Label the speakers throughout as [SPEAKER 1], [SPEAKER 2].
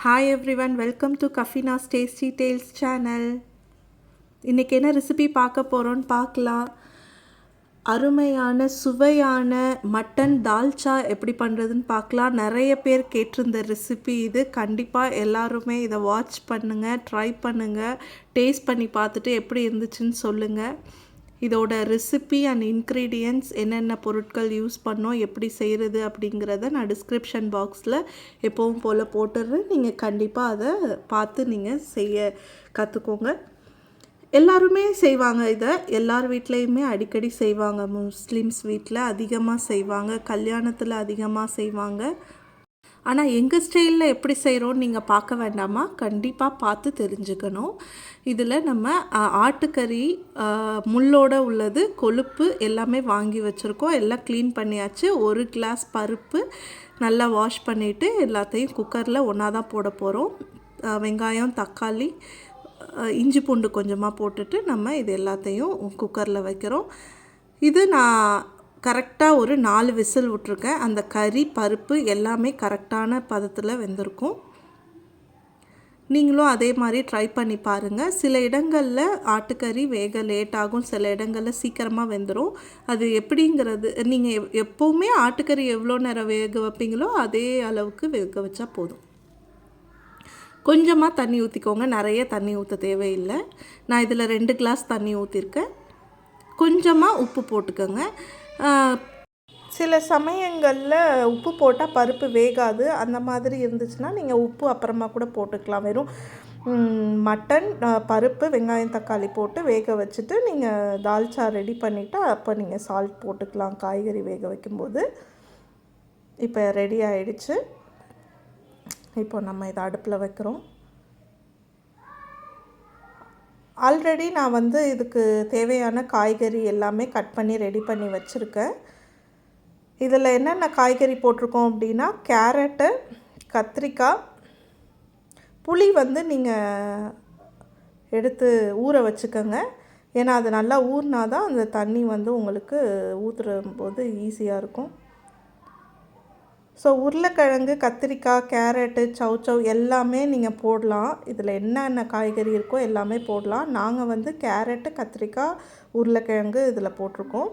[SPEAKER 1] Hi everyone, welcome to கஃபினாஸ் tasty tales channel. இன்றைக்கி என்ன ரெசிபி பார்க்க போகிறோன்னு பார்க்கலாம். அருமையான சுவையான மட்டன் தால்ச்சா எப்படி பண்ணுறதுன்னு பார்க்கலாம். நிறைய பேர் கேட்டிருந்த ரெசிபி இது. கண்டிப்பாக எல்லாருமே இதை வாட்ச் பண்ணுங்கள், ட்ரை பண்ணுங்கள், டேஸ்ட் பண்ணி பார்த்துட்டு எப்படி இருந்துச்சுன்னு சொல்லுங்கள். இதோட ரெசிபி அண்ட் இன்க்ரீடியன்ட்ஸ் என்னென்ன பொருட்கள் யூஸ் பண்ணோம், எப்படி செய்கிறது அப்படிங்கிறத நான் டிஸ்கிரிப்ஷன் பாக்ஸில் எப்பவும் போல் போட்டுடுறேன். நீங்கள் கண்டிப்பாக அதை பார்த்து நீங்கள் செய்ய கற்றுக்கோங்க. எல்லாருமே செய்வாங்க, இதை எல்லார் வீட்லேயுமே அடிக்கடி செய்வாங்க. முஸ்லீம்ஸ் வீட்டில் அதிகமாக செய்வாங்க, கல்யாணத்தில் அதிகமாக செய்வாங்க. ஆனால் எங்கள் ஸ்டைலில் எப்படி செய்கிறோன்னு நீங்கள் பார்க்க வேண்டாமா? கண்டிப்பாக பார்த்து தெரிஞ்சுக்கணும். இதில் நம்ம ஆட்டுக்கறி முள்ளோடு உள்ளது, கொழுப்பு எல்லாமே வாங்கி வச்சுருக்கோம். எல்லாம் க்ளீன் பண்ணியாச்சு. 1 கிளாஸ் பருப்பு நல்லா வாஷ் பண்ணிவிட்டு எல்லாத்தையும் குக்கரில் ஒன்றா தான் போட போகிறோம். வெங்காயம், தக்காளி, இஞ்சி பூண்டு கொஞ்சமாக போட்டுட்டு நம்ம இது எல்லாத்தையும் குக்கரில் வைக்கிறோம். இது நான் கரெக்டாக ஒரு 4 விசில் விட்ருக்கேன். அந்த கறி, பருப்பு எல்லாமே கரெக்டான பதத்தில் வெந்திருக்கும். நீங்களும் அதே மாதிரி ட்ரை பண்ணி பாருங்கள். சில இடங்களில் ஆட்டுக்கறி வேக லேட் ஆகும், சில இடங்களில் சீக்கிரமாக வெந்துடும். அது எப்படிங்கிறது, நீங்கள் எப்போவுமே ஆட்டுக்கறி எவ்வளோ நேரம் வேக வைப்பீங்களோ அதே அளவுக்கு வேக வச்சா போதும். கொஞ்சமாக தண்ணி ஊற்றிக்கோங்க, நிறைய தண்ணி ஊற்ற தேவையில்லை. நான் இதில் 2 கிளாஸ் தண்ணி ஊற்றிருக்கேன். கொஞ்சமாக உப்பு போட்டுக்கோங்க. சில சமயங்களில் உப்பு போட்டால் பருப்பு வேகாது. அந்த மாதிரி இருந்துச்சுன்னா நீங்கள் உப்பு அப்புறமா கூட போட்டுக்கலாம். வெறும் மட்டன், பருப்பு, வெங்காயம், தக்காளி போட்டு வேக வச்சுட்டு நீங்கள் தால்ச்சா ரெடி பண்ணிவிட்டு அப்போ நீங்கள் சால்ட் போட்டுக்கலாம் காய்கறி வேக வைக்கும்போது. இப்போ ரெடி ஆகிடுச்சு. இப்போ நம்ம இதை அடுப்பில் வைக்கிறோம். ஆல்ரெடி நான் இதுக்கு தேவையான காய்கறி எல்லாமே கட் பண்ணி ரெடி பண்ணி வச்சுருக்கேன். இதில் என்னென்ன காய்கறி போட்டிருக்கோம் அப்படின்னா, கேரட்டு, கத்திரிக்காய், புளி நீங்கள் எடுத்து ஊற வச்சுக்கோங்க. ஏன்னா அது நல்லா ஊறினா தான் அந்த தண்ணி உங்களுக்கு ஊற்றும்போது ஈஸியாக இருக்கும். ஸோ உருளைக்கிழங்கு, கத்திரிக்காய், கேரட்டு, சௌச்சௌ எல்லாமே நீங்கள் போடலாம். இதில் என்னென்ன காய்கறி இருக்கோ எல்லாமே போடலாம். நாங்கள் கேரட்டு, கத்திரிக்காய், உருளைக்கிழங்கு இதில் போட்டிருக்கோம்.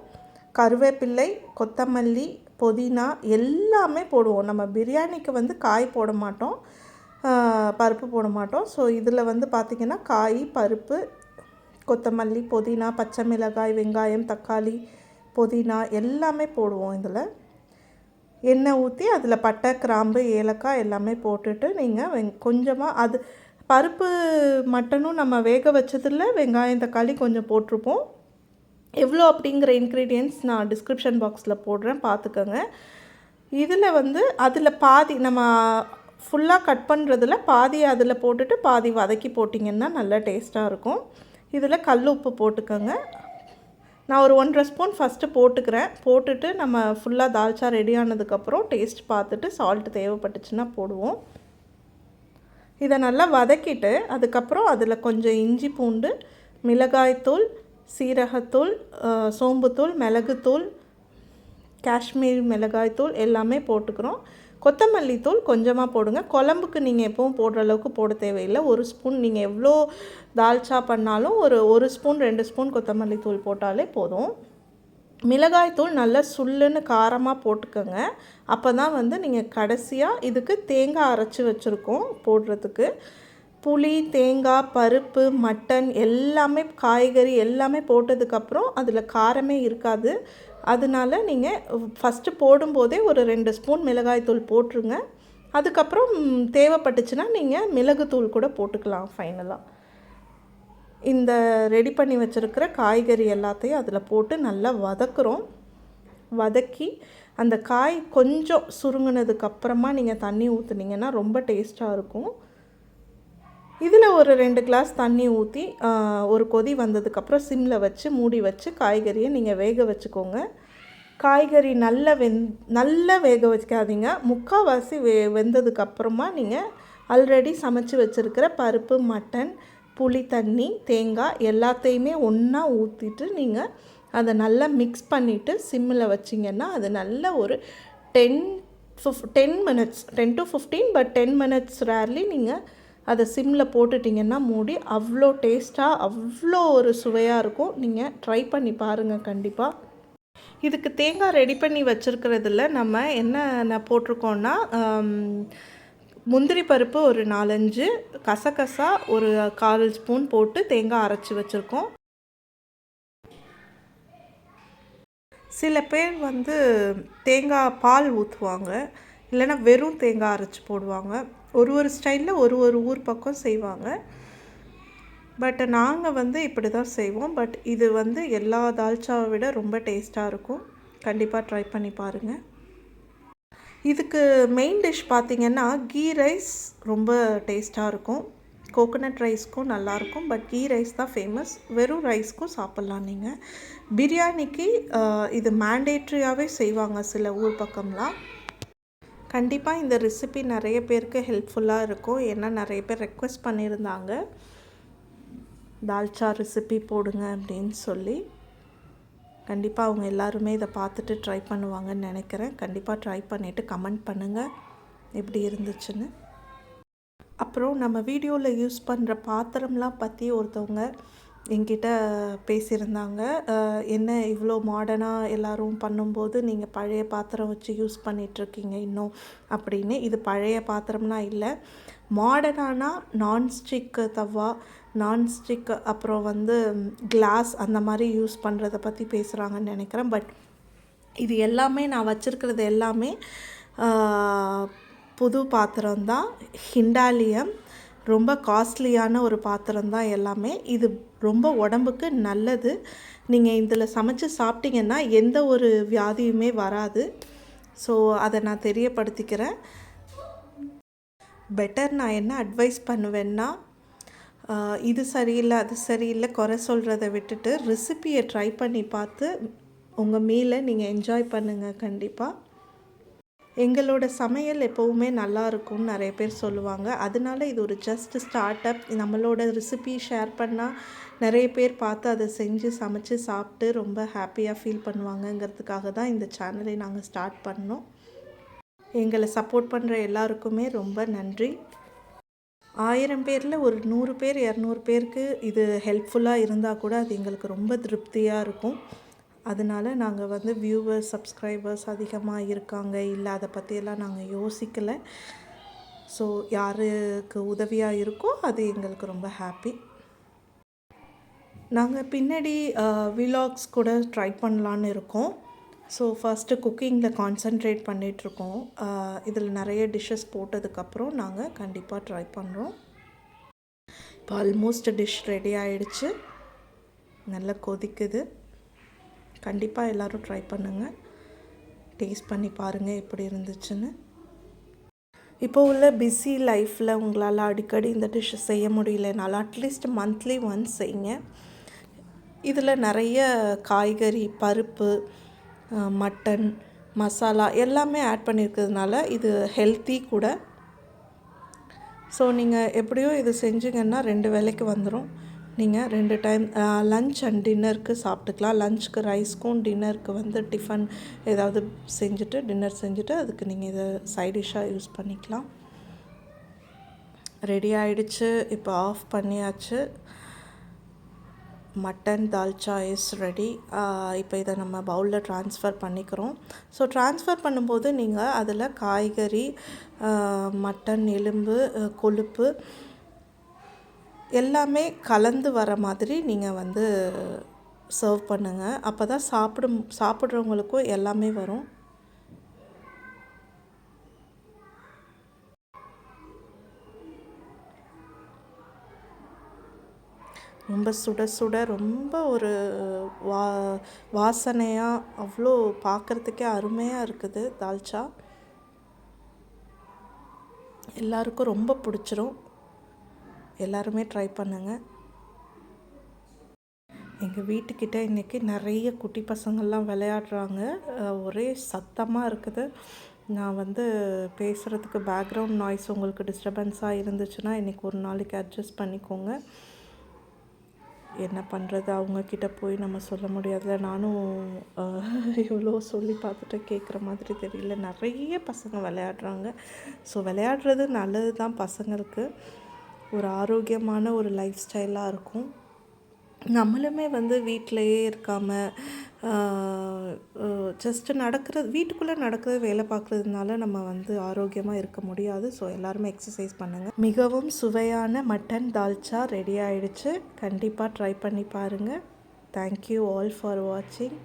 [SPEAKER 1] கருவேப்பிள்ளை, கொத்தமல்லி, புதினா எல்லாமே போடுவோம். நம்ம பிரியாணிக்கு காய் போட மாட்டோம், பருப்பு போட மாட்டோம். ஸோ இதில் பார்த்திங்கன்னா காய், பருப்பு, கொத்தமல்லி, புதினா, பச்சை மிளகாய், வெங்காயம், தக்காளி, புதினா எல்லாமே போடுவோம். இதில் எண்ணெய் ஊற்றி அதில் பட்டை, கிராம்பு, ஏலக்காய் எல்லாமே போட்டுட்டு நீங்கள் கொஞ்சமாக அது பருப்பு மட்டனும் நம்ம வேக வச்சதில் வெங்காயம், தக்காளி கொஞ்சம் போட்டிருப்போம். எவ்வளோ அப்படிங்கிற இன்க்ரீடியன்ட்ஸ் நான் டிஸ்கிரிப்ஷன் பாக்ஸில் போடுறேன், பார்த்துக்கோங்க. இதில் அதில் பாதி நம்ம ஃபுல்லாக கட் பண்ணுறதுல பாதி அதில் போட்டுட்டு பாதி வதக்கி போட்டிங்கன்னா நல்லா டேஸ்ட்டாக இருக்கும். இதில் கல் உப்பு போட்டுக்கோங்க. நான் ஒரு 1.5 ஸ்பூன் ஃபஸ்ட்டு போட்டுக்கிறேன். போட்டுட்டு நம்ம ஃபுல்லாக தால்ச்சா ரெடி ஆனதுக்கப்புறம் டேஸ்ட் பார்த்துட்டு சால்ட் தேவைப்பட்டுச்சுன்னா போடுவோம். இதை நல்லா வதக்கிட்டு அதுக்கப்புறம் அதில் கொஞ்சம் இஞ்சி பூண்டு, மிளகாய்த்தூள், சீரகத்தூள், சோம்புத்தூள், மிளகுத்தூள், காஷ்மீர் மிளகாய்த்தூள் எல்லாமே போட்டுக்கிறோம். கொத்தமல்லி தூள் கொஞ்சமாக போடுங்க. குழம்புக்கு நீங்கள் எப்பவும் போடுற அளவுக்கு போட தேவையில்லை. 1 ஸ்பூன், நீங்கள் எவ்வளோ தால்ச்சா பண்ணாலும் ஒரு ஸ்பூன் 2 ஸ்பூன் கொத்தமல்லி தூள் போட்டாலே போதும். மிளகாய்த்தூள் நல்லா சுள்ளுன்னு காரமாக போட்டுக்கோங்க. அப்போ தான் நீங்கள் கடைசியாக இதுக்கு தேங்காய் அரைச்சி வச்சுருக்கோம் போடுறதுக்கு. புளி, தேங்காய், பருப்பு, மட்டன் எல்லாமே, காய்கறி எல்லாமே போட்டதுக்கப்புறம் அதில் காரமே இருக்காது. அதனால நீங்கள் ஃபஸ்ட்டு போடும்போதே ஒரு 2 ஸ்பூன் மிளகாய்த்தூள் போட்டுருங்க. அதுக்கப்புறம் தேவைப்பட்டுச்சுன்னா நீங்கள் மிளகுத்தூள் கூட போட்டுக்கலாம் ஃபைனலாக. இந்த ரெடி பண்ணி வச்சுருக்கிற காய்கறி எல்லாத்தையும் அதில் போட்டு நல்லா வதக்குறோம். வதக்கி அந்த காய் கொஞ்சம் சுருங்கினதுக்கப்புறமா நீங்கள் தண்ணி ஊற்றுனீங்கன்னா ரொம்ப டேஸ்ட்டாக இருக்கும். இதில் ஒரு 2 கிளாஸ் தண்ணி ஊற்றி ஒரு கொதி வந்ததுக்கப்புறம் சிம்மில் வச்சு மூடி வச்சு காய்கறியை நீங்கள் வேக வச்சுக்கோங்க. காய்கறி நல்லா வேக வைக்காதீங்க. முக்கால்வாசி வெந்ததுக்கப்புறமா நீங்கள் ஆல்ரெடி சமைச்சு வச்சுருக்கிற பருப்பு, மட்டன், புளி தண்ணி, தேங்காய் எல்லாத்தையுமே ஒன்றா ஊற்றிட்டு நீங்கள் அதை நல்லா மிக்ஸ் பண்ணிவிட்டு சிம்மில் வச்சிங்கன்னா அது நல்ல ஒரு 10 10 minutes 10 to 15 but 10 minutes rarely நீங்கள் அதை சிம்மில் போட்டுட்டிங்கன்னா மூடி அவ்வளோ டேஸ்ட்டாக அவ்வளோ ஒரு சுவையாக இருக்கும். நீங்கள் ட்ரை பண்ணி பாருங்கள் கண்டிப்பாக. இதுக்கு தேங்காய் ரெடி பண்ணி வச்சுருக்கிறதுல நம்ம என்ன போட்டிருக்கோன்னா முந்திரி பருப்பு ஒரு 4-5, கசகசா ஒரு 1/4 ஸ்பூன் போட்டு தேங்காய் அரைச்சி வச்சுருக்கோம். சில பேர் வந்து தேங்காய் பால் ஊற்றுவாங்க, இல்லைன்னா வெறும் தேங்காய் அரைச்சி போடுவாங்க. ஒரு ஸ்டைலில் ஒரு ஊர் பக்கம் செய்வாங்க. பட் நாங்கள் வந்து இப்படி தான் செய்வோம். பட் இது வந்து எல்லா தால்ச்சாவை விட ரொம்ப டேஸ்ட்டாக இருக்கும். கண்டிப்பாக ட்ரை பண்ணி பாருங்கள். இதுக்கு மெயின் டிஷ் பார்த்திங்கன்னா கீ ரைஸ் ரொம்ப டேஸ்ட்டாக இருக்கும். கோகோனட் ரைஸ்க்கும் நல்லாயிருக்கும், பட் கீ ரைஸ் தான் ஃபேமஸ். வெறும் ரைஸ்க்கும் சாப்பிட்லாம் நீங்கள். பிரியாணிக்கு இது மேண்டேட்ரியாகவே செய்வாங்க சில ஊர் பக்கம்லாம். கண்டிப்பாக இந்த ரெசிபி நிறைய பேருக்கு ஹெல்ப்ஃபுல்லாக இருக்கும். ஏன்னா நிறைய பேர் ரெக்வெஸ்ட் பண்ணியிருந்தாங்க தால்ச்சா ரெசிபி போடுங்க அப்படின்னு சொல்லி. கண்டிப்பாக அவங்க எல்லாருமே இதை பார்த்துட்டு ட்ரை பண்ணுவாங்கன்னு நினைக்கிறேன். கண்டிப்பாக ட்ரை பண்ணிவிட்டு கமெண்ட் பண்ணுங்கள் எப்படி இருந்துச்சுன்னு. அப்புறம் நம்ம வீடியோவில் யூஸ் பண்ணுற பாத்திரம்லாம் பற்றி ஒருத்தவங்க என்கிட்ட பேசியிருந்தாங்க. என்ன இவ்வளோ மாடர்னாக எல்லோரும் பண்ணும்போது நீங்கள் பழைய பாத்திரம் வச்சு யூஸ் பண்ணிகிட்ருக்கீங்க இன்னும் அப்படின்னு. இது பழைய பாத்திரம்னா இல்லை, மாடர்னானா நான்ஸ்டிக் தவா, நான்ஸ்டிக் அப்புறம் வந்து கிளாஸ் அந்த மாதிரி யூஸ் பண்ணுறதை பற்றி பேசுகிறாங்கன்னு நினைக்கிறேன். பட் இது எல்லாமே நான் வச்சுருக்கிறது எல்லாமே புது பாத்திரம்தான். ஹிண்டாலியம் ரொம்ப காஸ்ட்லியான ஒரு பாத்திரம் தான் எல்லாமே. இது ரொம்ப உடம்புக்கு நல்லது. நீங்கள் இதில் சமைச்சு சாப்பிட்டிங்கன்னா எந்த ஒரு வியாதியுமே வராது. ஸோ அதை நான் தெரியப்படுத்திக்கிறேன். பெட்டர் நான் என்ன அட்வைஸ் பண்ணுவேன்னா, இது சரியில்லை அது சரியில்லை குறை சொல்கிறத விட்டுட்டு ரெசிப்பியை ட்ரை பண்ணி பார்த்து உங்கள் மீலை நீங்கள் என்ஜாய் பண்ணுங்கள். கண்டிப்பாக எங்களோட சமையல் எப்போவுமே நல்லா இருக்கும்னு நிறைய பேர் சொல்லுவாங்க. அதனால இது ஒரு ஜஸ்ட் ஸ்டார்ட் அப். நம்மளோட ரெசிபி ஷேர் பண்ணால் நிறைய பேர் பார்த்து அதை செஞ்சு சமைச்சு சாப்பிட்டு ரொம்ப ஹாப்பியாக ஃபீல் பண்ணுவாங்கங்கிறதுக்காக தான் இந்த சேனலை நாங்கள் ஸ்டார்ட் பண்ணோம். எங்களை சப்போர்ட் பண்ணுற எல்லாருக்குமே ரொம்ப நன்றி. 1000 பேரில் ஒரு 100 பேர் 200 பேருக்கு இது ஹெல்ப்ஃபுல்லாக இருந்தால் கூட அது எங்களுக்கு ரொம்ப திருப்தியாக இருக்கும். அதனால் நாங்கள் வந்து வியூவர்ஸ் சப்ஸ்கிரைபர்ஸ் அதிகமாக இருக்காங்க இல்லை அதை பற்றியெல்லாம் நாங்கள் யோசிக்கலை. ஸோ யாருக்கு உதவியாக இருக்கோ அது எங்களுக்கு ரொம்ப ஹாப்பி. நாங்கள் பின்னாடி விலாக்ஸ் கூட ட்ரை பண்ணலான்னு இருக்கோம். ஸோ ஃபஸ்ட்டு குக்கிங்கில் கான்சன்ட்ரேட் பண்ணிகிட்ருக்கோம். இதில் நிறைய டிஷ்ஷஸ் போட்டதுக்கப்புறம் நாங்கள் கண்டிப்பாக ட்ரை பண்ணுறோம். இப்போ ஆல்மோஸ்ட் டிஷ் ரெடி ஆகிடுச்சு, நல்லா கொதிக்குது. கண்டிப்பாக எல்லோரும் ட்ரை பண்ணுங்கள், டேஸ்ட் பண்ணி பாருங்கள் எப்படி இருந்துச்சுன்னு. இப்போ உள்ள பிஸி லைஃப்பில் உங்களால் அடிக்கடி இந்த டிஷ்ஷை செய்ய முடியலனாலும் அட்லீஸ்ட் மந்த்லி ஒன்ஸ் செய்யுங்க. இதில் நிறைய காய்கறி, பருப்பு, மட்டன், மசாலா எல்லாமே ஆட் பண்ணியிருக்கிறதுனால இது ஹெல்த்தி கூட. ஸோ நீங்கள் எப்படியோ இது செஞ்சிங்கன்னா 2 வேளைக்கு வந்துடும். நீங்கள் 2 டைம் லன்ச் அண்ட் டின்னருக்கு சாப்பிட்டுக்கலாம். லன்ச்சுக்கு ரைஸ்க்கும் டின்னருக்கு வந்து டிஃபன் ஏதாவது செஞ்சுட்டு டின்னர் செஞ்சுட்டு அதுக்கு நீங்கள் இதை சைட் டிஷ்ஷாக யூஸ் பண்ணிக்கலாம். ரெடி ஆகிடுச்சு, இப்போ ஆஃப் பண்ணியாச்சு. Mutton dalcha is ready. இப்போ இதை நம்ம பவுலில் ட்ரான்ஸ்ஃபர் பண்ணிக்கிறோம். ஸோ ட்ரான்ஸ்ஃபர் பண்ணும்போது நீங்கள் அதில் காய்கறி, மட்டன் எலும்பு, கொழுப்பு எல்லாமே கலந்து வர மாதிரி நீங்கள் வந்து சர்வ் பண்ணுங்கள். அப்போ தான் சாப்பிட்றவங்களுக்கும் எல்லாமே வரும். ரொம்ப சுட சுட ரொம்ப ஒரு வாசனையாக அவ்வளோ பார்க்குறதுக்கே அருமையாக இருக்குது தால்ச்சா. எல்லாருக்கும் ரொம்ப பிடிச்சிரும். எல்லாருமே ட்ரை பண்ணுங்கள். எங்கள் வீட்டுக்கிட்ட இன்றைக்கி நிறைய குட்டி பசங்கள்லாம் விளையாடுறாங்க. ஒரே சத்தமாக இருக்குது. நான் வந்து பேசுகிறதுக்கு பேக்ரவுண்ட் நாய்ஸ் உங்களுக்கு டிஸ்டர்பன்ஸாக இருந்துச்சுன்னா இன்றைக்கி ஒரு நாளைக்கு அட்ஜஸ்ட் பண்ணிக்கோங்க. என்ன பண்ணுறது, அவங்கக்கிட்ட போய் நம்ம சொல்ல முடியாதுல. நானும் எவ்வளோ சொல்லி பார்த்துட்டு கேட்குற மாதிரி தெரியல. நிறைய பசங்க விளையாடுறாங்க. ஸோ விளையாடுறது நல்லது தான் பசங்களுக்கு. ஒரு ஆரோக்கியமான ஒரு லைஃப் ஸ்டைலாக இருக்கும். நம்மளுமே வந்து வீட்டிலையே இருக்காமல் ஜஸ்ட்டு வீட்டுக்குள்ளே நடக்கிறது வேலை பார்க்குறதுனால நம்ம வந்து ஆரோக்கியமாக இருக்க முடியாது. ஸோ எல்லாருமே எக்ஸசைஸ் பண்ணுங்கள். மிகவும் சுவையான மட்டன் தால்ச்சா ரெடி ஆகிடுச்சு. கண்டிப்பாக ட்ரை பண்ணி பாருங்கள். தேங்க்யூ ஆல் ஃபார் வாட்சிங்.